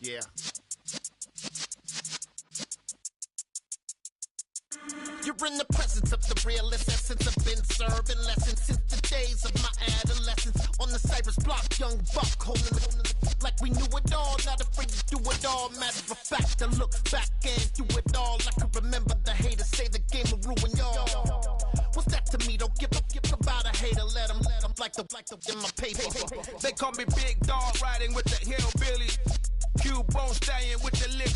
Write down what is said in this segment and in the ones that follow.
Yeah. You're in the presence of the realest essence. I've been serving lessons since the days of my adolescence. On the Cypress block, young buck holding it like we knew it all. Not afraid to do it all. Matter of fact, I look back and do it all. I can remember the haters say the game will ruin y'all. What's that to me? Don't give about a hater. Let them like the in my paper. They call me Big Dog, riding with the hillbilly. Q-Bone stallion with the lip.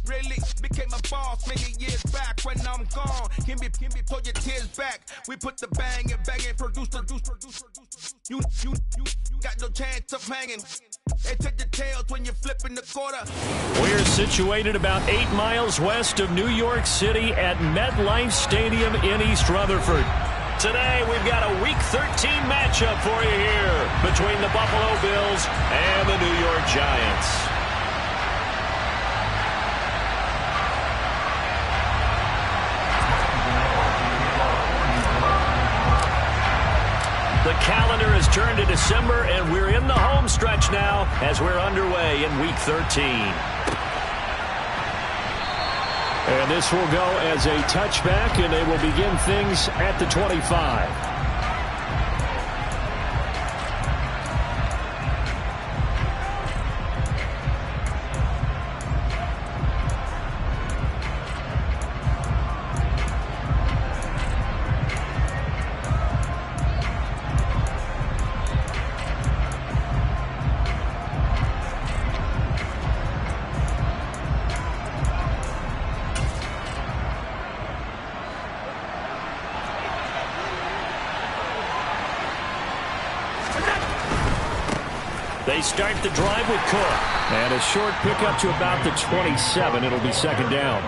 Really became a boss many years back. When I'm gone, can be pull your tears back. We put the bang and produce. You got no chance of hanging. They take the tails when you're flipping the quarter. We're situated about 8 miles west of New York City at MetLife Stadium in East Rutherford. Today, we've got a Week 13 matchup for you here between the Buffalo Bills and the New York Giants. The calendar has turned to December, and we're in the home stretch now as we're underway in Week 13. And this will go as a touchback, and they will begin things at the 25. They start the drive with Cook. And a short pickup to about the 27. It'll be second down.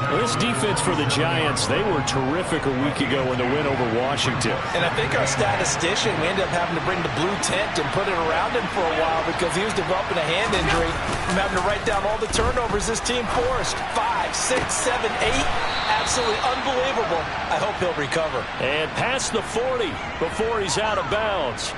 Well, this defense for the Giants, they were terrific a week ago in the win over Washington. And I think our statistician, we ended up having to bring the blue tent and put it around him for a while because he was developing a hand injury from having to write down all the turnovers this team forced. 5, 6, 7, 8. Absolutely unbelievable. I hope he'll recover. And past the 40 before he's out of bounds.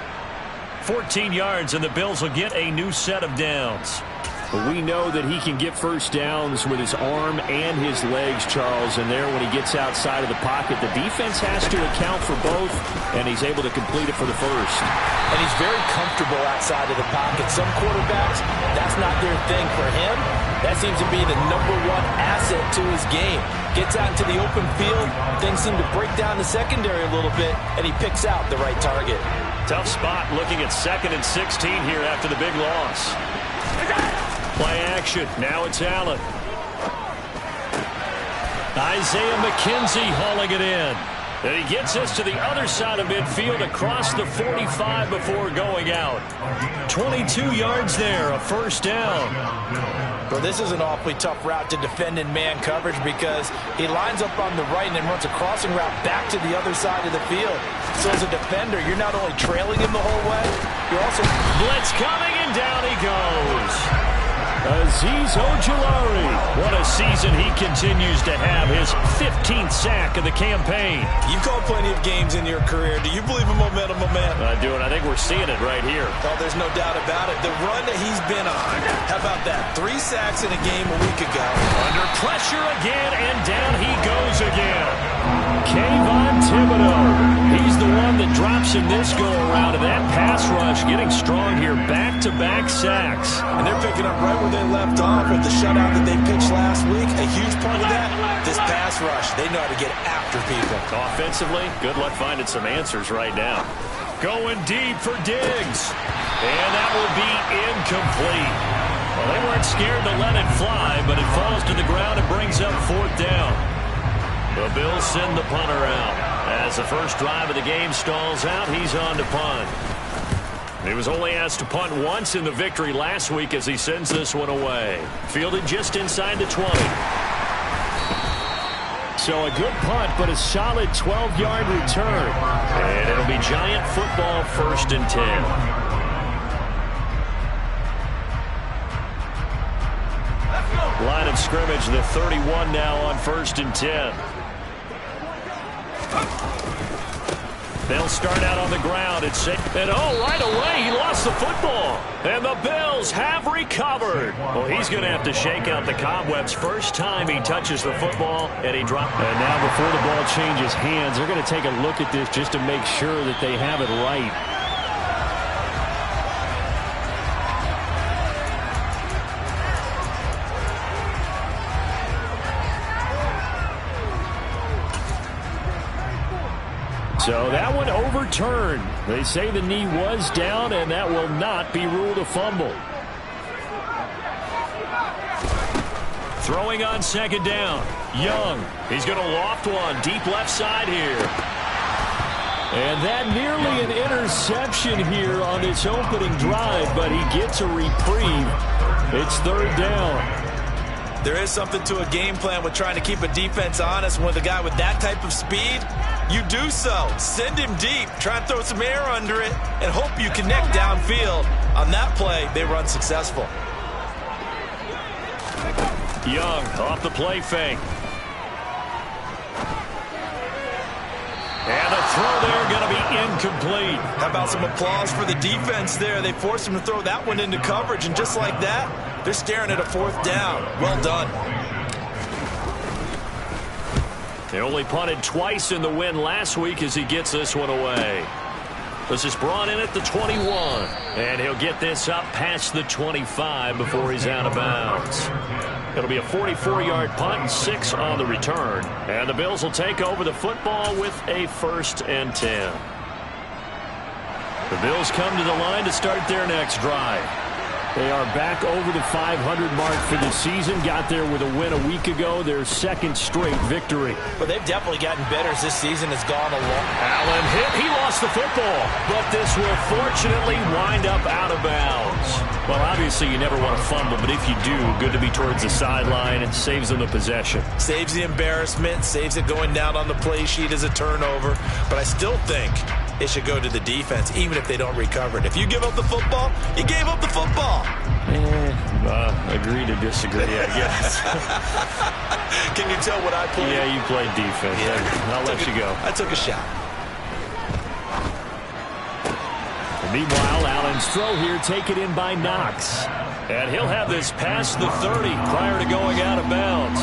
14 yards, and the Bills will get a new set of downs. But we know that he can get first downs with his arm and his legs, Charles, and there when he gets outside of the pocket, the defense has to account for both, and he's able to complete it for the first. And he's very comfortable outside of the pocket. Some quarterbacks, that's not their thing. For him, that seems to be the #1 asset to his game. Gets out into the open field, things seem to break down the secondary a little bit, and he picks out the right target. Tough spot looking at 2nd and 16 here after the big loss. Play action. Now it's Allen. Isaiah McKenzie hauling it in. And he gets us to the other side of midfield across the 45 before going out. 22 yards there, a first down. Well, this is an awfully tough route to defend in man coverage because he lines up on the right and then runs a crossing route back to the other side of the field. So as a defender, you're not only trailing him the whole way, you're also... Blitz coming, and down he goes. Azeez Ojulari. What a season he continues to have. His 15th sack of the campaign. You've called plenty of games in your career. Do you believe in momentum, my man? I do, and I think we're seeing it right here. Oh, there's no doubt about it. The run that he's been on. How about that? 3 sacks in a game a week ago. Under pressure again, and down he goes again. Kayvon Thibodeaux. He's the one that drops in this go-around, and that pass rush getting strong here. Back-to-back sacks. And they're picking up right where they left off with the shutout that they pitched last week. A huge part of that, this pass rush. They know how to get after people. Offensively, good luck finding some answers right now. Going deep for Diggs. And that will be incomplete. Well, they weren't scared to let it fly, but it falls to the ground and brings up 4th down. The Bills send the punter out. As the first drive of the game stalls out, he's on to punt. He was only asked to punt once in the victory last week as he sends this one away. Fielded just inside the 20. So a good punt, but a solid 12-yard return. And it'll be Giant football, 1st and 10. Line of scrimmage, the 31 now on 1st and 10. They'll start out on the ground. And right away, he lost the football. And the Bills have recovered. Well, he's going to have to shake out the cobwebs. First time he touches the football, and he dropped. And now before the ball changes hands, they're going to take a look at this just to make sure that they have it right. So that one overturned. They say the knee was down, and that will not be ruled a fumble. Throwing on second down. Young. He's going to loft one. Deep left side here. And that nearly an interception here on this opening drive, but he gets a reprieve. It's third down. There is something to a game plan with trying to keep a defense honest. With a guy with that type of speed, you do so. Send him deep. Try and throw some air under it and hope you connect downfield. On that play, they run successful. Young off the play fake. And the throw there going to be incomplete. How about some applause for the defense there? They forced him to throw that one into coverage, and just like that, they're staring at a fourth down. Well done. They only punted twice in the win last week as he gets this one away. This is brought in at the 21. And he'll get this up past the 25 before he's out of bounds. It'll be a 44-yard punt and 6 on the return. And the Bills will take over the football with a 1st and 10. The Bills come to the line to start their next drive. They are back over the 500 mark for the season. Got there with a win a week ago, their 2nd straight victory. But they've definitely gotten better as this season has gone along. Allen hit. He lost the football. But this will fortunately wind up out of bounds. Well, obviously you never want to fumble, but if you do, good to be towards the sideline. It saves them the possession. Saves the embarrassment, saves it going down on the play sheet as a turnover. But I still think it should go to the defense, even if they don't recover it. If you give up the football, you gave up the football. Agree to disagree, I guess. Can you tell what I played? Yeah, you played defense. Yeah. I'll let you go. I took a shot. And meanwhile, Allen's throw here taken in by Knox. And he'll have this past the 30 prior to going out of bounds.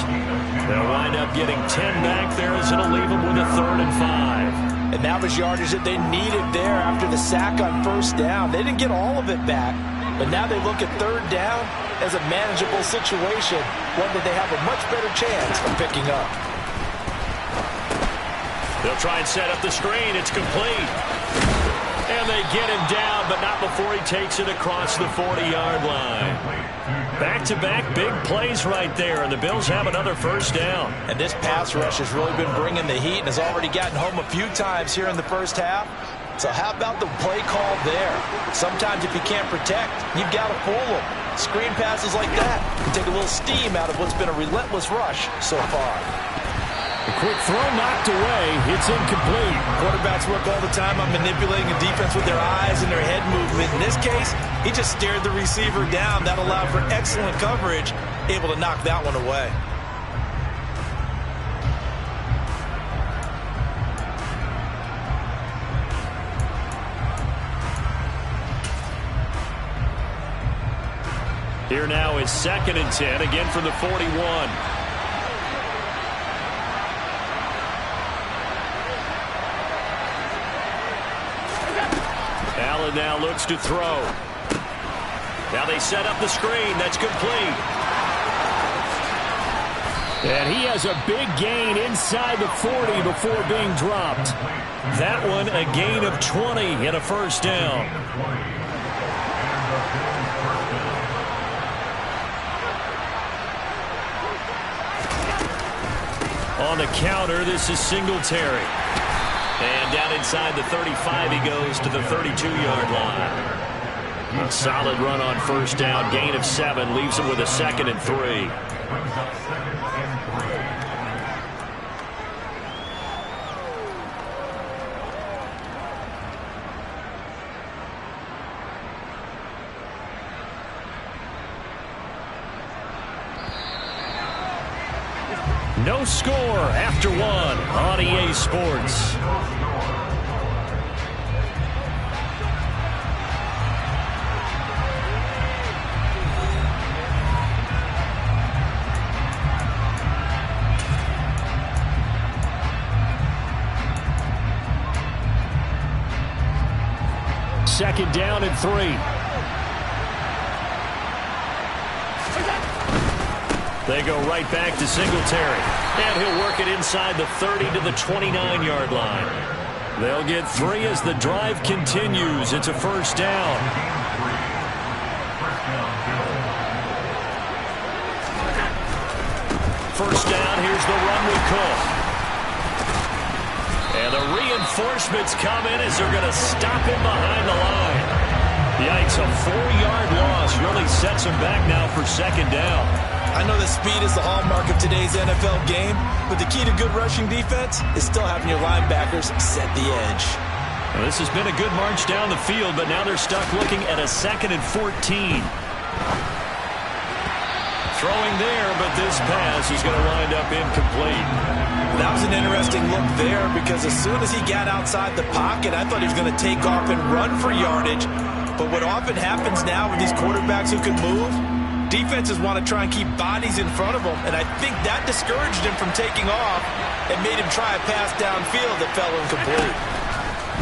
They'll wind up getting 10 back there as it'll leave them with a 3rd and 5. And that was yardage that they needed there after the sack on 1st down. They didn't get all of it back, but now they look at 3rd down as a manageable situation, one that they have a much better chance of picking up. They'll try and set up the screen. It's complete. And they get him down, but not before he takes it across the 40-yard line. Back-to-back big plays right there, and the Bills have another 1st down. And this pass rush has really been bringing the heat and has already gotten home a few times here in the 1st half. So how about the play call there? Sometimes if you can't protect, you've got to fool them. Screen passes like that can take a little steam out of what's been a relentless rush so far. A quick throw knocked away. It's incomplete. Quarterbacks work all the time on manipulating a defense with their eyes and their head movement. In this case, he just stared the receiver down. That allowed for excellent coverage, able to knock that one away. Here now is 2nd and 10, again from the 41. Allen now looks to throw. Now they set up the screen. That's complete. And he has a big gain inside the 40 before being dropped. That one a gain of 20 and a 1st down. On the counter, this is Singletary. And down inside the 35, he goes to the 32-yard line. A solid run on 1st down, gain of 7, leaves him with a 2nd and 3. No score after 1 on EA Sports. second down and 3. They go right back to Singletary. And he'll work it inside the 30 to the 29-yard line. They'll get 3 as the drive continues. It's a first down. First down, here's the run with Cook. And the reinforcements come in as they're going to stop him behind the line. Yikes, a 4-yard loss really sets him back now for second down. I know that speed is the hallmark of today's NFL game, but the key to good rushing defense is still having your linebackers set the edge. Well, this has been a good march down the field, but now they're stuck looking at a 2nd and 14. Throwing there, but this pass is going to wind up incomplete. That was an interesting look there because as soon as he got outside the pocket, I thought he was going to take off and run for yardage. But what often happens now with these quarterbacks who can move, defenses want to try and keep bodies in front of them, and I think that discouraged him from taking off and made him try a pass downfield that fell incomplete.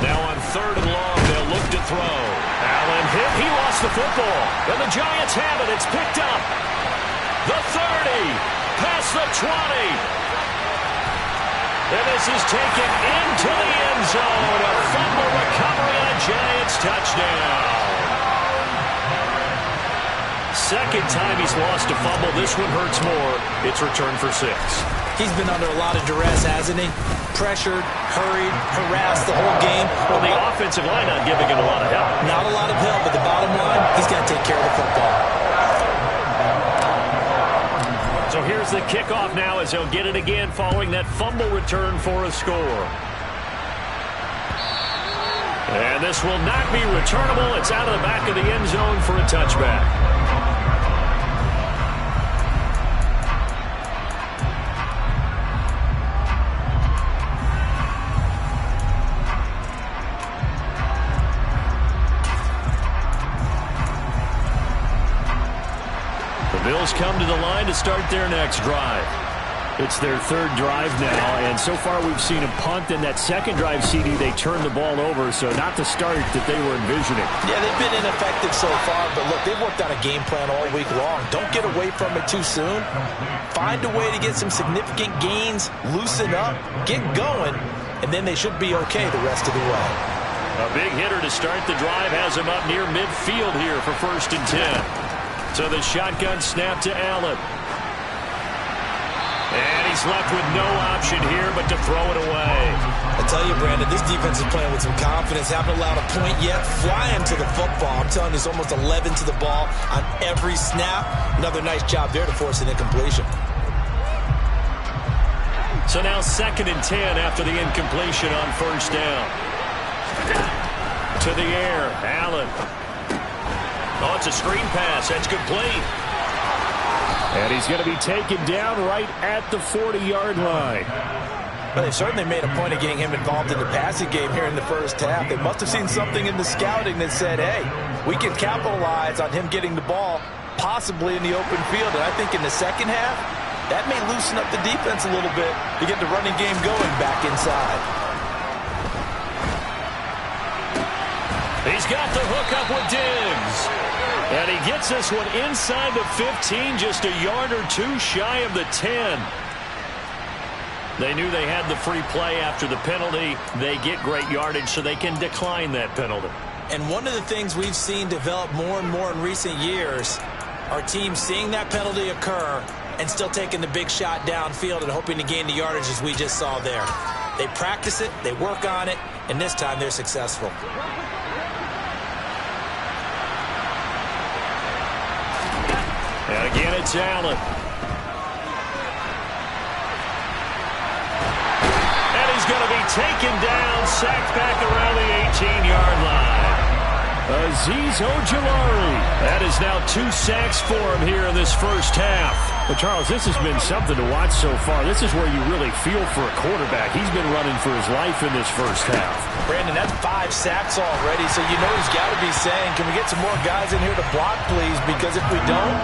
Now on 3rd and long, they'll look to throw. Allen hit. He lost the football. And the Giants have it. It's picked up. The 30. Past the 20. And this is taken into the end zone. A fumble recovery and a Giants touchdown. Second time he's lost a fumble. This one hurts more. It's returned for 6. He's been under a lot of duress, hasn't he? Pressured, hurried, harassed the whole game. Well, the offensive line not giving him a lot of help. Not a lot of help, but the bottom line, he's got to take care of the football. So here's the kickoff now as he'll get it again following that fumble return for a score. And this will not be returnable. It's out of the back of the end zone for a touchback. Bills come to the line to start their next drive. It's their 3rd drive now, and so far we've seen a punt. In that second drive, CD, they turned the ball over, so not the start that they were envisioning. Yeah, they've been ineffective so far, but look, they've worked on a game plan all week long. Don't get away from it too soon. Find a way to get some significant gains, loosen up, get going, and then they should be okay the rest of the way. A big hitter to start the drive has him up near midfield here for 1st and 10. So the shotgun snap to Allen. And he's left with no option here but to throw it away. I tell you, Brandon, this defense is playing with some confidence. Haven't allowed a point yet. Flying to the football. I'm telling you, it's almost 11 to the ball on every snap. Another nice job there to force an incompletion. So now 2nd and 10 after the incompletion on 1st down. To the air, Allen. Oh, it's a screen pass. That's complete. And he's going to be taken down right at the 40-yard line. Well, they certainly made a point of getting him involved in the passing game here in the first half. They must have seen something in the scouting that said, hey, we can capitalize on him getting the ball possibly in the open field. And I think in the second half, that may loosen up the defense a little bit to get the running game going back inside. He's got the hook up with Diggs. And he gets this one inside the 15, just a yard or two shy of the 10. They knew they had the free play after the penalty. They get great yardage, so they can decline that penalty. And one of the things we've seen develop more and more in recent years are teams seeing that penalty occur and still taking the big shot downfield and hoping to gain the yardage as we just saw there. They practice it, they work on it, and this time they're successful. And again, it's Allen. And he's going to be taken down, sacked back around the 18-yard line. Azeez Ojulari. That is now 2 sacks for him here in this first half. Well, Charles, this has been something to watch so far. This is where you really feel for a quarterback. He's been running for his life in this first half. Brandon, that's 5 sacks already, so you know he's got to be saying, can we get some more guys in here to block, please? Because if we don't,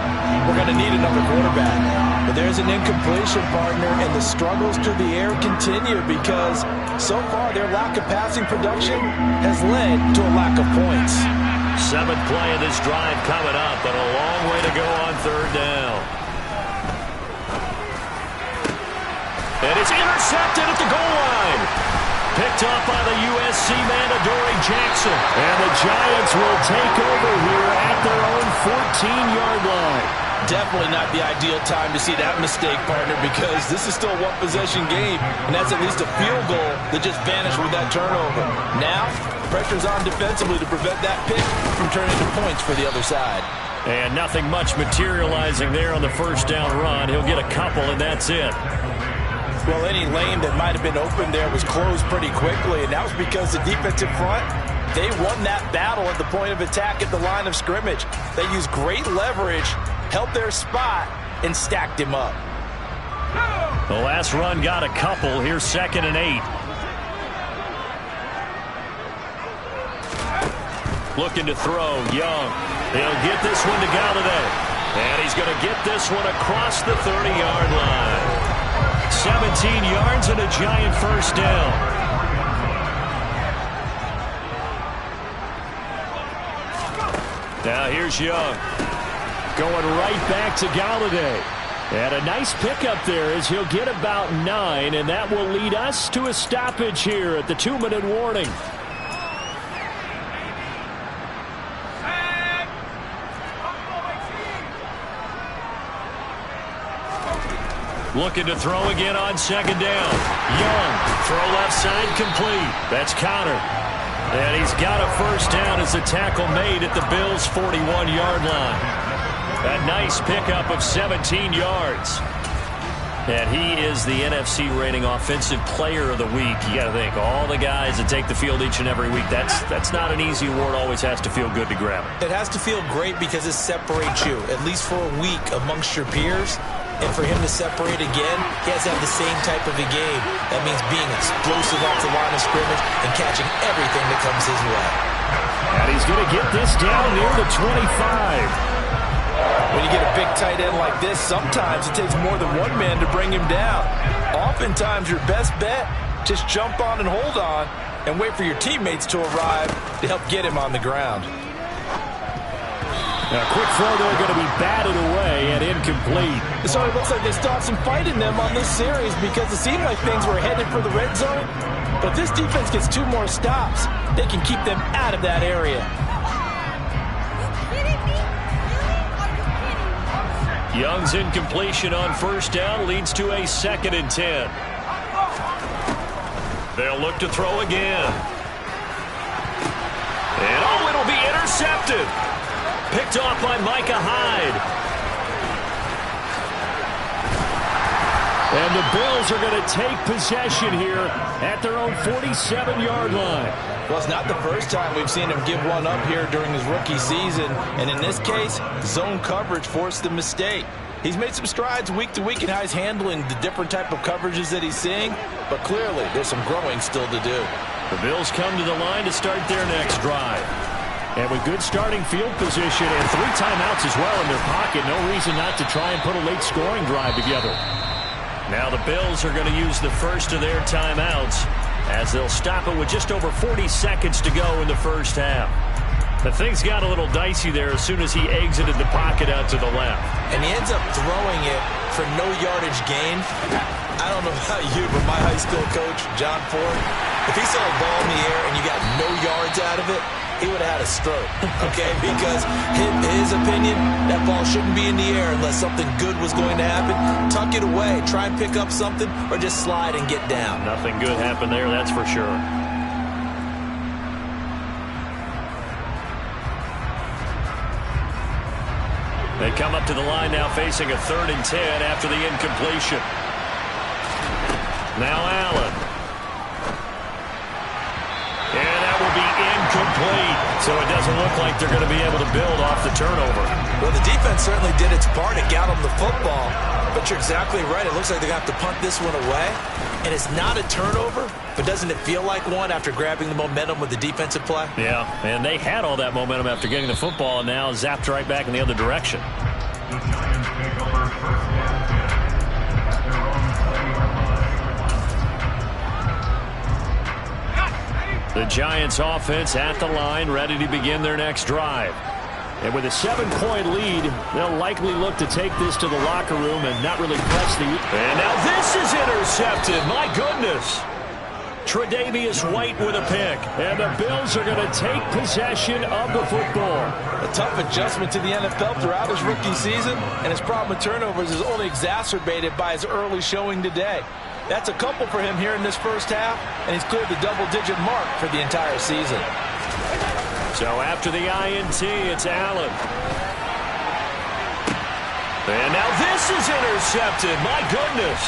we're going to need another quarterback. But there's an incompletion, partner, and the struggles through the air continue because so far their lack of passing production has led to a lack of points. 7th play of this drive coming up, but a long way to go on 3rd down. And it's intercepted at the goal line. Picked up by the USC man, Adoree Jackson. And the Giants will take over here at their own 14-yard line. Definitely not the ideal time to see that mistake, partner, because this is still a one-possession game, and that's at least a field goal that just vanished with that turnover. Now, pressure's on defensively to prevent that pick from turning into points for the other side. And nothing much materializing there on the first down run. He'll get a couple, and that's it. Well, any lane that might have been open there was closed pretty quickly, and that was because the defensive front, they won that battle at the point of attack at the line of scrimmage. They used great leverage, held their spot, and stacked him up. The last run got a couple. Here's 2nd and 8. Looking to throw, Young. He'll get this one to Galladay. And he's going to get this one across the 30-yard line. 17 yards and a Giant first down. Now here's Young. Going right back to Galladay. And a nice pickup there as he'll get about 9, and that will lead us to a stoppage here at the 2-minute warning. Looking to throw again on 2nd down. Young, throw left side complete. That's Conner. And he's got a first down as the tackle made at the Bills' 41-yard line. A nice pickup of 17 yards. And he is the NFC rating offensive player of the week. You got to think, all the guys that take the field each and every week, that's not an easy award. Always has to feel good to grab it. It has to feel great because it separates you, at least for a week, amongst your peers. And for him to separate again, he has to have the same type of a game. That means being explosive off the line of scrimmage and catching everything that comes his way. And he's going to get this down near the 25. When you get a big tight end like this, sometimes it takes more than one man to bring him down. Oftentimes, your best bet, just jump on and hold on and wait for your teammates to arrive to help get him on the ground. Now, quick throw there, going to be batted away and incomplete. So it looks like they still have some fight in them on this series because it seemed like things were headed for the red zone. But this defense gets 2 more stops. They can keep them out of that area. Young's incompletion on first down leads to a 2nd and 10. They'll look to throw again. And it'll be intercepted. Picked off by Micah Hyde. And the Bills are going to take possession here at their own 47-yard line. Well, it's not the first time we've seen him give one up here during his rookie season. And in this case, zone coverage forced the mistake. He's made some strides week to week in how he's handling the different type of coverages that he's seeing. But clearly, there's some growing still to do. The Bills come to the line to start their next drive. And with good starting field position and 3 timeouts as well in their pocket, no reason not to try and put a late scoring drive together. Now the Bills are going to use the first of their timeouts as they'll stop it with just over 40 seconds to go in the first half. But things got a little dicey there as soon as he exited the pocket out to the left. And he ends up throwing it for no yardage gain. I don't know about you, but my high school coach, John Ford, if he saw a ball in the air and you got no yards out of it, he would have had a stroke, okay? Because in his opinion, that ball shouldn't be in the air unless something good was going to happen. Tuck it away, try and pick up something, or just slide and get down. Nothing good happened there, that's for sure. They come up to the line now facing a 3rd and 10 after the incompletion. Now Allen. And that will be incomplete. So it doesn't look like they're going to be able to build off the turnover. Well, the defense certainly did its part. It got them the football. But you're exactly right. It looks like they're going to have to punt this one away. And it's not a turnover, but doesn't it feel like one after grabbing the momentum with the defensive play? Yeah, and they had all that momentum after getting the football, and now zapped right back in the other direction. The Giants offense at the line, ready to begin their next drive. And with a 7-point lead, they'll likely look to take this to the locker room and not really press the... And now this is intercepted. My goodness. Tre'Davious White with a pick. And the Bills are going to take possession of the football. A tough adjustment to the NFL throughout his rookie season, and his problem with turnovers is only exacerbated by his early showing today. That's a couple for him here in this first half, and he's cleared the double-digit mark for the entire season. So after the INT, it's Allen. And now this is intercepted. My goodness.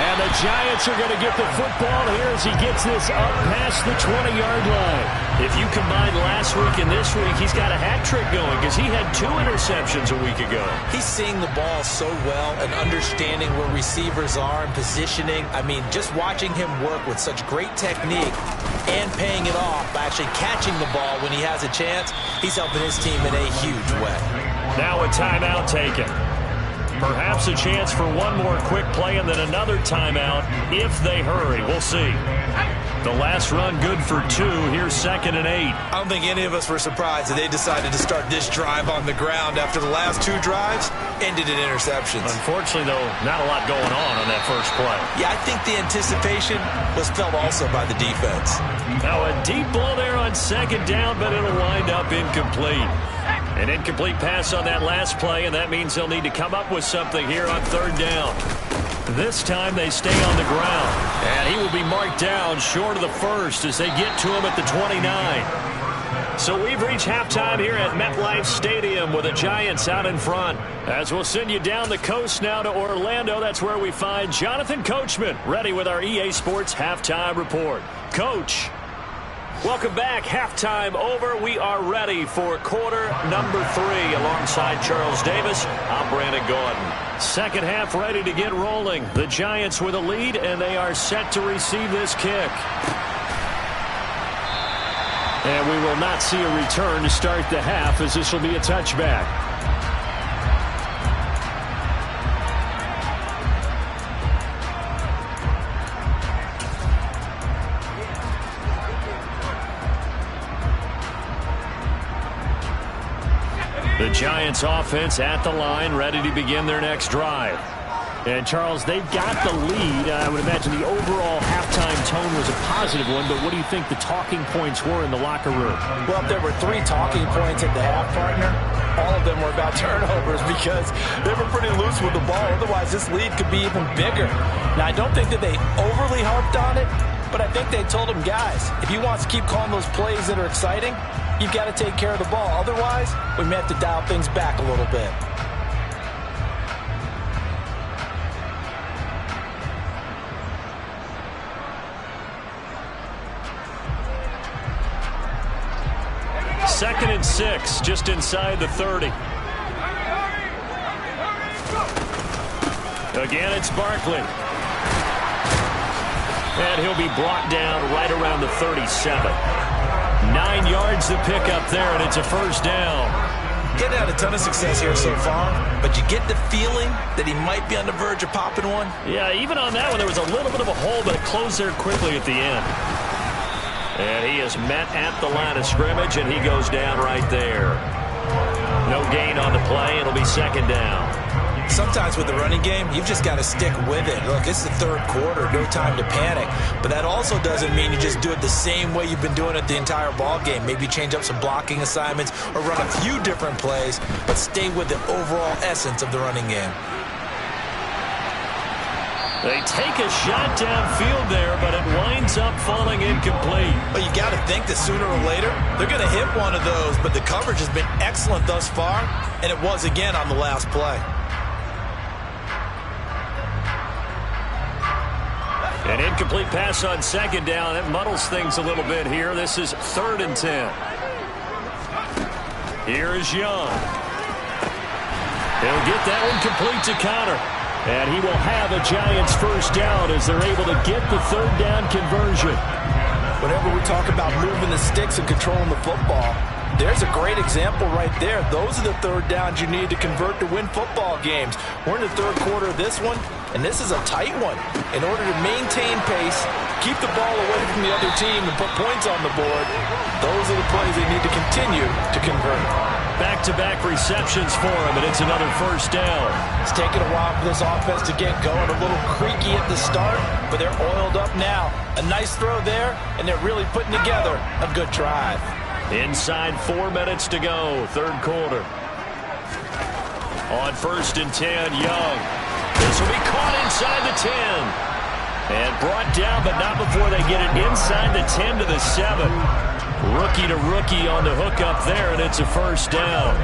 And the Giants are going to get the football here as he gets this up past the 20-yard line. If you combine last week and this week, he's got a hat trick going because he had 2 interceptions a week ago. He's seeing the ball so well and understanding where receivers are and positioning. I mean, just watching him work with such great technique and paying it off by actually catching the ball when he has a chance, he's helping his team in a huge way. Now a timeout taken. Perhaps a chance for one more quick play and then another timeout if they hurry. We'll see. The last run good for 2. Here's 2nd and 8. I don't think any of us were surprised that they decided to start this drive on the ground after the last 2 drives ended in interceptions. Unfortunately, though, not a lot going on that first play. Yeah, I think the anticipation was felt also by the defense. Now a deep ball there on 2nd down, but it'll wind up incomplete. An incomplete pass on that last play, and that means they'll need to come up with something here on 3rd down. This time they stay on the ground, and he will be marked down short of the first as they get to him at the 29. So we've reached halftime here at MetLife Stadium with the Giants out in front. As we'll send you down the coast now to Orlando, that's where we find Jonathan Coachman ready with our EA Sports Halftime Report. Coach. Welcome back. Halftime over. We are ready for quarter number 3 alongside Charles Davis. I'm Brandon Gordon. Second half ready to get rolling. The Giants with a lead, and they are set to receive this kick. And we will not see a return to start the half as this will be a touchback. The Giants offense at the line, ready to begin their next drive. And, Charles, they've got the lead. I would imagine the overall halftime tone was a positive one, but what do you think the talking points were in the locker room? Well, if there were 3 talking points at the half, partner, all of them were about turnovers because they were pretty loose with the ball. Otherwise, this lead could be even bigger. Now, I don't think that they overly harped on it, but I think they told them, guys, if you want to keep calling those plays that are exciting, you've got to take care of the ball. Otherwise, we may have to dial things back a little bit. Second and 6, just inside the 30. Again, it's Barkley. And he'll be brought down right around the 37. 9 yards to pick up there, and it's a first down. Getting had a ton of success here so far, but you get the feeling that he might be on the verge of popping one. Yeah, even on that one, there was a little bit of a hole, but it closed there quickly at the end. And he is met at the line of scrimmage, and he goes down right there. No gain on the play. It'll be second down. Sometimes with the running game, you've just got to stick with it. Look, it's the 3rd quarter, no time to panic. But that also doesn't mean you just do it the same way you've been doing it the entire ball game. Maybe change up some blocking assignments or run a few different plays, but stay with the overall essence of the running game. They take a shot downfield there, but it winds up falling incomplete. But you got to think that sooner or later, they're going to hit one of those, but the coverage has been excellent thus far, and it was again on the last play. An incomplete pass on second down. That muddles things a little bit here. This is 3rd and 10. Here is Young. He'll get that one complete to Connor. And he will have a Giants first down as they're able to get the third down conversion. Whenever we talk about moving the sticks and controlling the football, there's a great example right there. Those are the third downs you need to convert to win football games. We're in the third quarter of this one, and this is a tight one. In order to maintain pace, keep the ball away from the other team, and put points on the board, those are the plays they need to continue to convert. Back-to-back receptions for him, and it's another first down. It's taken a while for this offense to get going. A little creaky at the start, but they're oiled up now. A nice throw there, and they're really putting together a good drive. Inside 4 minutes to go, third quarter. On 1st and 10, Young. This will be caught inside the 10. And brought down, but not before they get it inside the 10 to the 7. Rookie to rookie on the hook up there, and it's a first down.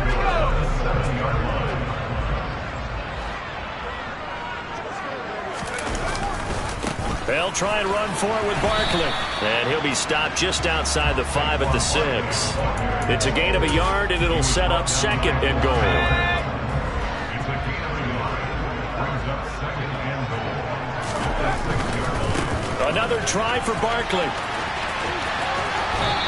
They'll try and run for it with Barkley. And he'll be stopped just outside the 5 at the 6. It's a gain of a yard, and it'll set up 2nd and goal. Another try for Barkley.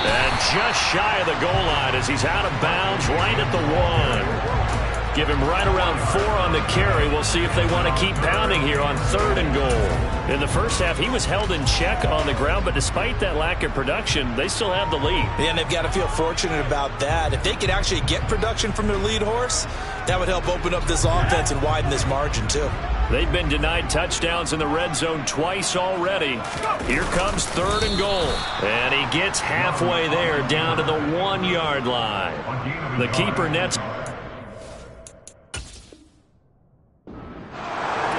And just shy of the goal line as he's out of bounds right at the 1. Give him right around 4 on the carry. We'll see if they want to keep pounding here on 3rd and goal. In the first half, he was held in check on the ground, but despite that lack of production, they still have the lead. Yeah, and they've got to feel fortunate about that. If they could actually get production from their lead horse, that would help open up this offense and widen this margin, too. They've been denied touchdowns in the red zone twice already. Here comes 3rd and goal. And he gets halfway there down to the 1-yard line. The keeper nets.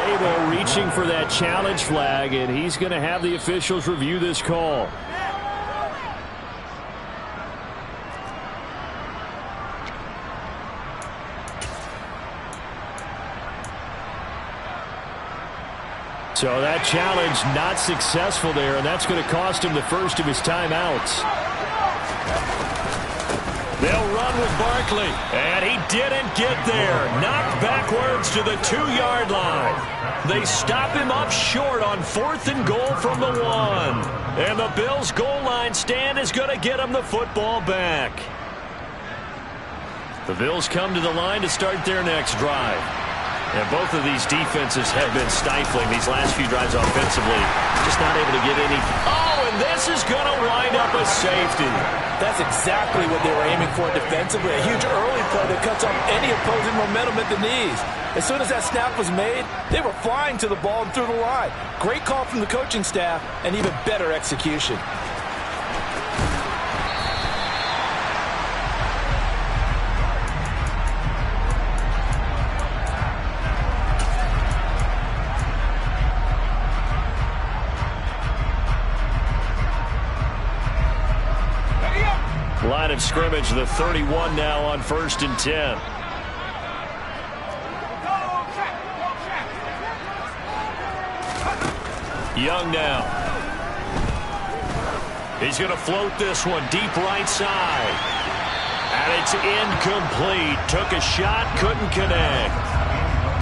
Dable reaching for that challenge flag, and he's going to have the officials review this call. So that challenge not successful there, and that's going to cost him the first of his timeouts. They'll run with Barkley, and he didn't get there. Knocked backwards to the 2-yard line. They stop him up short on 4th and goal from the 1. And the Bills' goal line stand is going to get him the football back. The Bills come to the line to start their next drive. And both of these defenses have been stifling these last few drives offensively. Just not able to get any. Oh, and this is going to wind up a safety. That's exactly what they were aiming for defensively. A huge early play that cuts off any opposing momentum at the knees. As soon as that snap was made, they were flying to the ball and through the line. Great call from the coaching staff and even better execution. Line of scrimmage, the 31 now on 1st and 10. Young now. He's going to float this one deep right side. And it's incomplete. Took a shot, couldn't connect.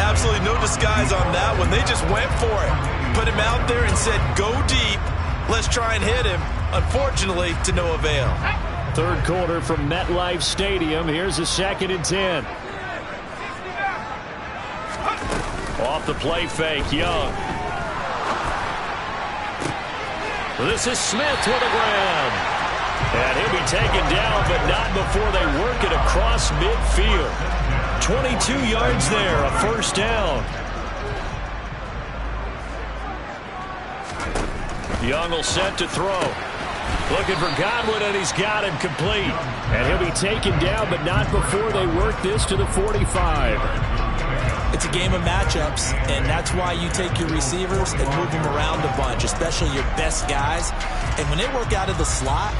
Absolutely no disguise on that one. They just went for it. Put him out there and said, go deep. Let's try and hit him. Unfortunately, to no avail. Third quarter from MetLife Stadium. Here's a 2nd and 10. Off the play fake, Young. This is Smith with a grab. And he'll be taken down, but not before they work it across midfield. 22 yards there, a first down. Young will set to throw. Looking for Godwin, and he's got him complete. And he'll be taken down, but not before they work this to the 45. It's a game of matchups, and that's why you take your receivers and move them around a bunch, especially your best guys. And when they work out of the slot,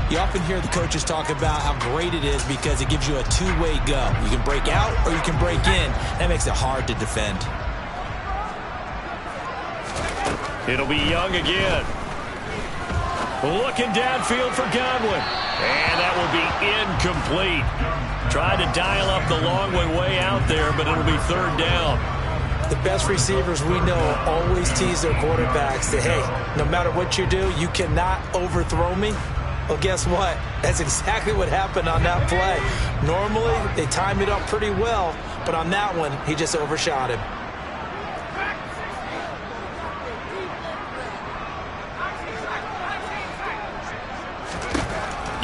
you often hear the coaches talk about how great it is because it gives you a two-way go. You can break out or you can break in. That makes it hard to defend. It'll be Young again. Looking downfield for Godwin. And that will be incomplete. Trying to dial up the long way out there, but it'll be third down. The best receivers we know always tease their quarterbacks that, hey, no matter what you do, you cannot overthrow me. Well, guess what? That's exactly what happened on that play. Normally, they time it up pretty well, but on that one, he just overshot him.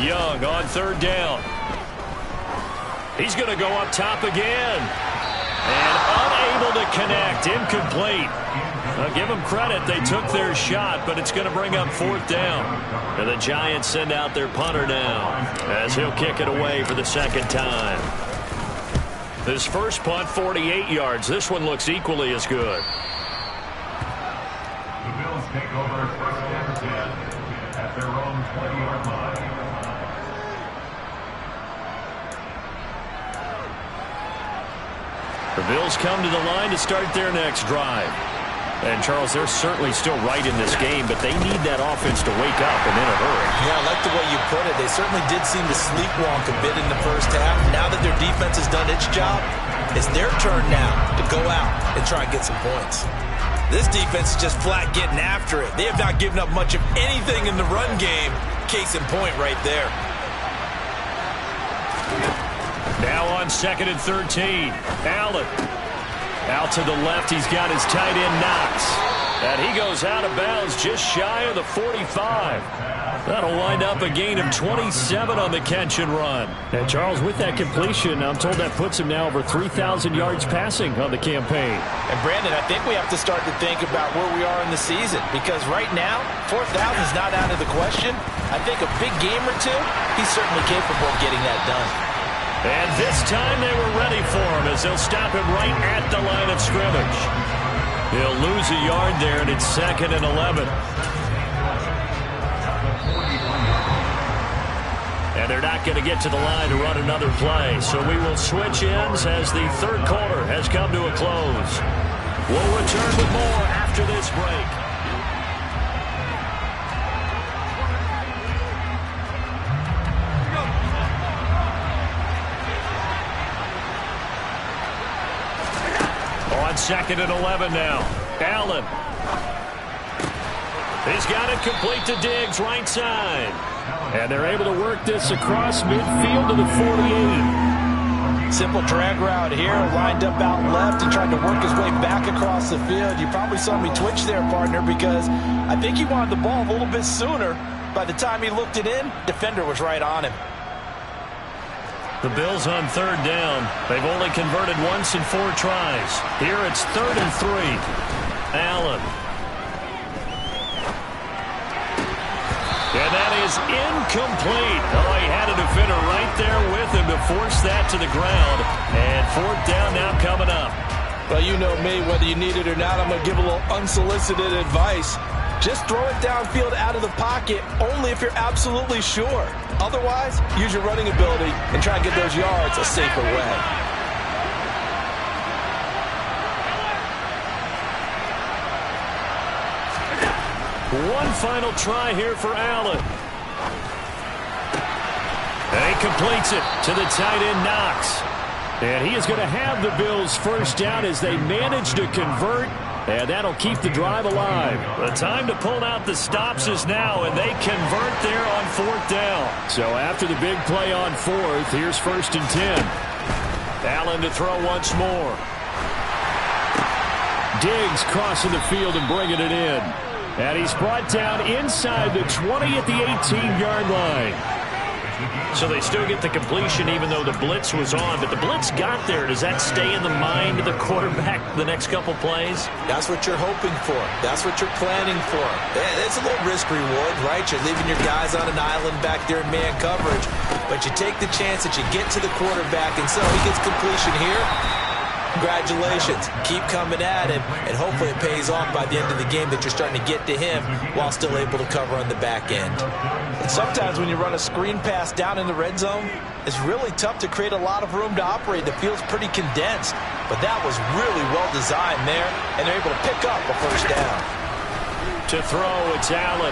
Young on third down. He's going to go up top again. And unable to connect. Incomplete. I'll give them credit. They took their shot, but it's going to bring up fourth down. And the Giants send out their punter now as he'll kick it away for the second time. His first punt, 48 yards. This one looks equally as good. The Bills take over first and 10 at their own 20-yard line. The Bills come to the line to start their next drive. And, Charles, they're certainly still right in this game, but they need that offense to wake up and in a hurry. Yeah, I like the way you put it. They certainly did seem to sleepwalk a bit in the first half. Now that their defense has done its job, it's their turn now to go out and try and get some points. This defense is just flat getting after it. They have not given up much of anything in the run game. Case in point right there. Now on second and 13. Allen. Out to the left. He's got his tight end Knox. And he goes out of bounds just shy of the 45. That'll wind up a gain of 27 on the catch and run. And Charles, with that completion, I'm told that puts him now over 3,000 yards passing on the campaign. And Brandon, I think we have to start to think about where we are in the season, because right now, 4,000 is not out of the question. I think a big game or two, he's certainly capable of getting that done. And this time they were ready for him as they'll stop him right at the line of scrimmage. He'll lose a yard there, and it's second and 11. And they're not going to get to the line to run another play. So we will switch ends as the third quarter has come to a close. We'll return with more after this break. On second and 11 now. Allen. He's got it complete to Diggs, right side. And they're able to work this across midfield to the 48. Simple drag route here, lined up out left and tried to work his way back across the field. You probably saw me twitch there, partner, because I think he wanted the ball a little bit sooner. By the time he looked it in, defender was right on him. The Bills on third down. They've only converted once in 4 tries. Here it's third and 3. Allen. And that is incomplete. Oh, he had a defender right there with him to force that to the ground. And fourth down now coming up. Well, you know me, whether you need it or not, I'm going to give a little unsolicited advice. Just throw it downfield out of the pocket only if you're absolutely sure. Otherwise, use your running ability and try and get those yards a safer way. One final try here for Allen. And he completes it to the tight end Knox. And he is going to have the Bills first down as they manage to convert. And that'll keep the drive alive. The time to pull out the stops is now, and they convert there on fourth down. So after the big play on fourth, here's first and 10. Allen to throw once more. Diggs crossing the field and bringing it in. And he's brought down inside the 20 at the 18-yard line. So they still get the completion even though the blitz was on. But the blitz got there. Does that stay in the mind of the quarterback the next couple plays? That's what you're hoping for. That's what you're planning for. It's a little risk-reward, right? You're leaving your guys on an island back there in man coverage. But you take the chance that you get to the quarterback, and so he gets completion here. Congratulations. Keep coming at him, and hopefully it pays off by the end of the game that you're starting to get to him while still able to cover on the back end. And sometimes when you run a screen pass down in the red zone, it's really tough to create a lot of room to operate. The field's pretty condensed, but that was really well designed there, and they're able to pick up a first down. To throw, it's Allen.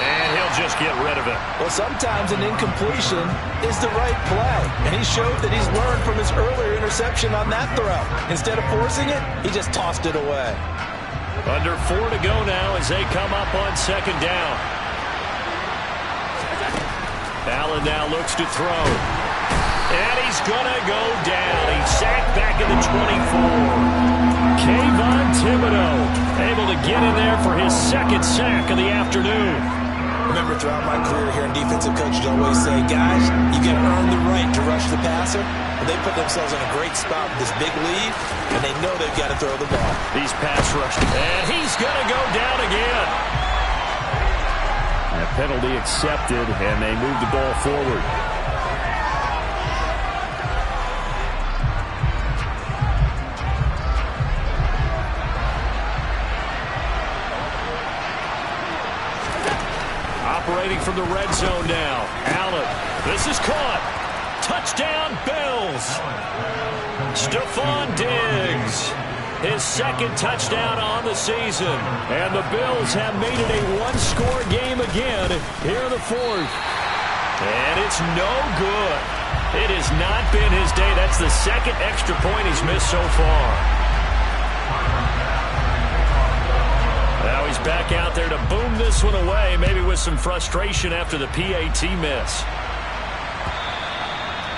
And he'll just get rid of it. Well, sometimes an incompletion is the right play, and he showed that he's learned from his earlier interception on that throw. Instead of forcing it, he just tossed it away. Under 4 to go now as they come up on second down. Allen now looks to throw. And he's going to go down. He's sacked back in the 24. Kayvon Thibodeaux able to get in there for his second sack of the afternoon. Remember, throughout my career here in defensive coaching, I always say, guys, you got to earn the right to rush the passer. And they put themselves in a great spot with this big lead, and they know they've got to throw the ball. He's pass rushing. And he's going to go down again. A penalty accepted, and they move the ball forward. Operating from the red zone now. Allen. This is caught. Touchdown, Bills. Stephon Diggs. His second touchdown on the season. And the Bills have made it a one-score game again here in the fourth. And it's no good. It has not been his day. That's the second extra point he's missed so far. Now he's back out there to boom this one away, maybe with some frustration after the PAT miss.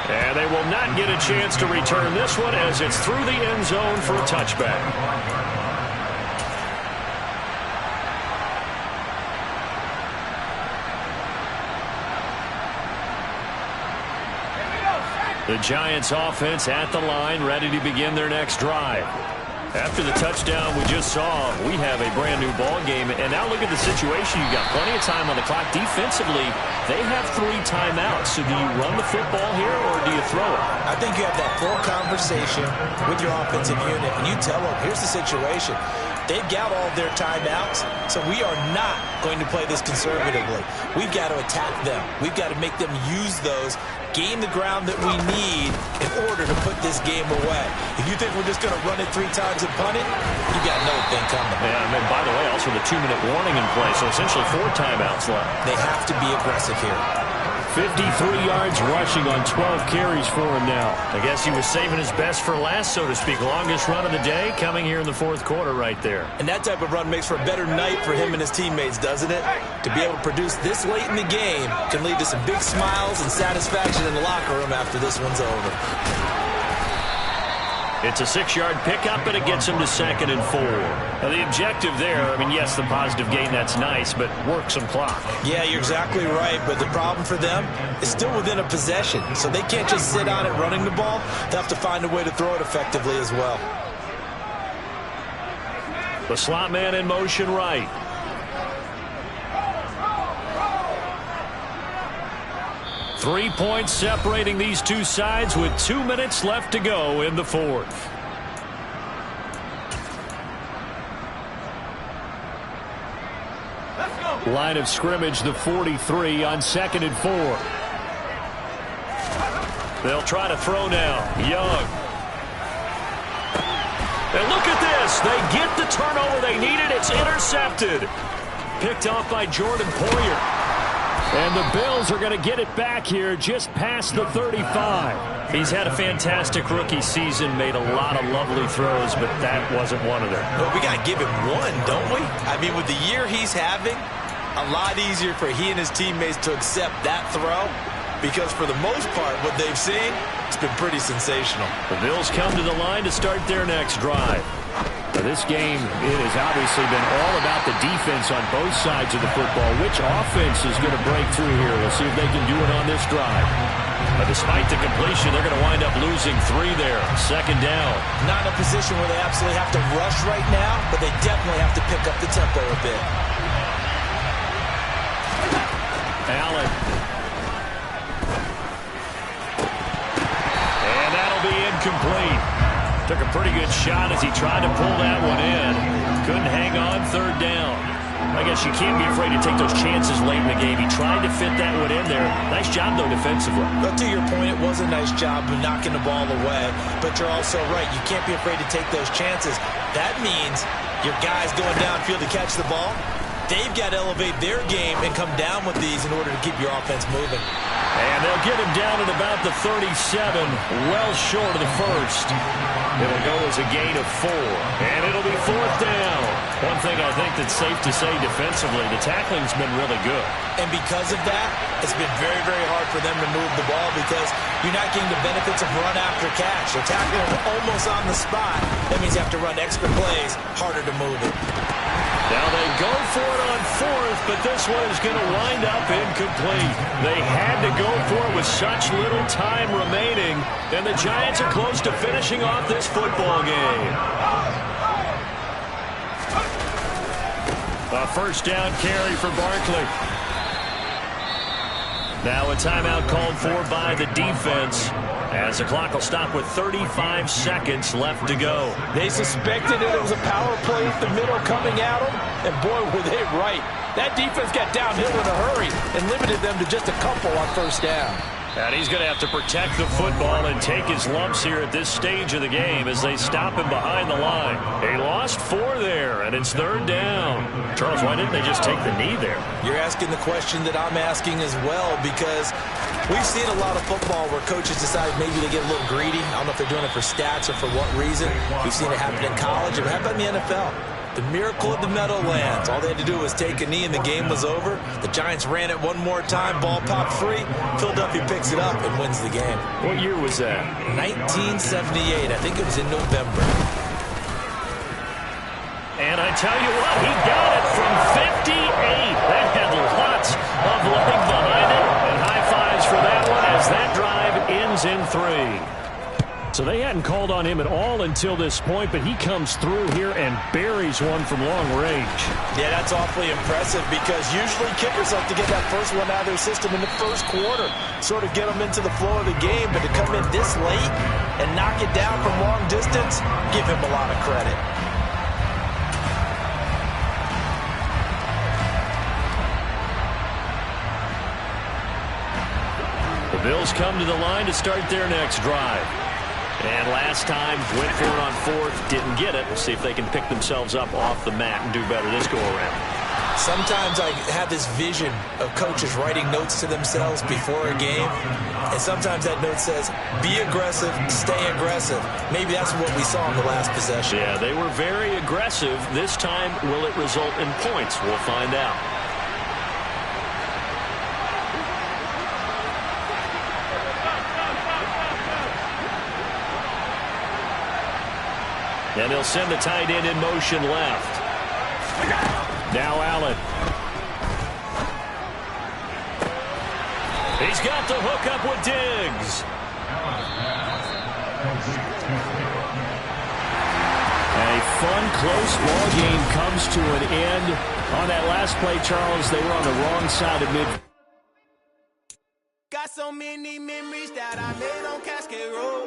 And they will not get a chance to return this one as it's through the end zone for a touchback. The Giants offense at the line, ready to begin their next drive. After the touchdown we just saw, we have a brand new ball game. And now look at the situation. You've got plenty of time on the clock. Defensively, they have 3 timeouts. So do you run the football here or do you throw it? I think you have that full conversation with your offensive unit, and you tell them, here's the situation. They've got all their timeouts, so we are not going to play this conservatively. We've got to attack them. We've got to make them use those, gain the ground that we need in order to put this game away. If you think we're just going to run it 3 times and punt it, you got no thing coming. Yeah, and then, by the way, also the 2-minute warning in play, so essentially 4 timeouts left. They have to be aggressive here. 53 yards rushing on 12 carries for him now. I guess he was saving his best for last, so to speak. Longest run of the day coming here in the fourth quarter right there. And that type of run makes for a better night for him and his teammates, doesn't it? To be able to produce this late in the game can lead to some big smiles and satisfaction in the locker room after this one's over. It's a 6-yard pickup, and it gets him to 2nd and 4. Now, the objective there, I mean, yes, the positive gain, that's nice, but work some clock. Yeah, you're exactly right, but the problem for them is still within a possession, so they can't just sit on it running the ball. They have to find a way to throw it effectively as well. The slot man in motion right. Three points separating these two sides with 2 minutes left to go in the fourth. Line of scrimmage, the 43 on 2nd and 4. They'll try to throw now. Young. And look at this. They get the turnover they needed. It's intercepted. Picked off by Jordan Poyer. And the Bills are going to get it back here just past the 35. He's had a fantastic rookie season, made a lot of lovely throws, but that wasn't one of them. Well, we got to give him one, don't we? I mean, with the year he's having, a lot easier for he and his teammates to accept that throw, because for the most part, what they've seen, it's been pretty sensational. The Bills come to the line to start their next drive. For this game, it has obviously been all about the defense on both sides of the football. Which offense is going to break through here? We'll see if they can do it on this drive. But despite the completion, they're going to wind up losing 3 there. 2nd down. Not in a position where they absolutely have to rush right now, but they definitely have to pick up the tempo a bit. Allen. And that'll be incomplete. Took a pretty good shot as he tried to pull that one in. Couldn't hang on 3rd down. I guess you can't be afraid to take those chances late in the game. He tried to fit that one in there. Nice job, though, defensively. But to your point, it was a nice job of knocking the ball away. But you're also right. You can't be afraid to take those chances. That means your guys going downfield to catch the ball, They've got to elevate their game and come down with these in order to keep your offense moving. And they'll get him down at about the 37, well short of the first. It'll go as a gain of 4, and it'll be 4th down. One thing I think that's safe to say defensively, the tackling's been really good. And because of that, it's been very, very hard for them to move the ball because you're not getting the benefits of run after catch. They're tackling them almost on the spot. That means you have to run extra plays, harder to move it. Now they go for it on 4th, but this one is going to wind up incomplete. They had to go for it with such little time remaining, and the Giants are close to finishing off this football game. A first down carry for Barkley. Now a timeout called for by the defense, as the clock will stop with 35 seconds left to go. They suspected it was a power play at the middle coming at them, and boy, were they right. That defense got downhill in a hurry and limited them to just a couple on first down. And he's going to have to protect the football and take his lumps here at this stage of the game as they stop him behind the line. They lost 4 there, and it's 3rd down. Charles, why didn't they just take the knee there? You're asking the question that I'm asking as well, because we've seen a lot of football where coaches decide maybe they get a little greedy. I don't know if they're doing it for stats or for what reason. We've seen it happen in college. It happened in the NFL. The miracle of the Meadowlands. All they had to do was take a knee and the game was over. The Giants ran it one more time. Ball popped free. Philadelphia picks it up and wins the game. What year was that? 1978. I think it was in November. And I tell you what, he got it from 58. That had lots of leg behind it. And high fives for that one as that drive ends in 3. So they hadn't called on him at all until this point, but he comes through here and buries one from long range. Yeah, that's awfully impressive because usually kickers like to get that first one out of their system in the first quarter, sort of get them into the flow of the game, but to come in this late and knock it down from long distance, give him a lot of credit. The Bills come to the line to start their next drive. And last time, went for it on 4th, didn't get it. We'll see if they can pick themselves up off the mat and do better this go-around. Sometimes I have this vision of coaches writing notes to themselves before a game, and sometimes that note says, be aggressive, stay aggressive. Maybe that's what we saw in the last possession. Yeah, they were very aggressive. This time, will it result in points? We'll find out. And he'll send the tight end in motion left. Now Allen. He's got the hook up with Diggs. A fun, close ball game comes to an end. On that last play, Charles, they were on the wrong side of mid. Got so many memories that I made on Cascade Road.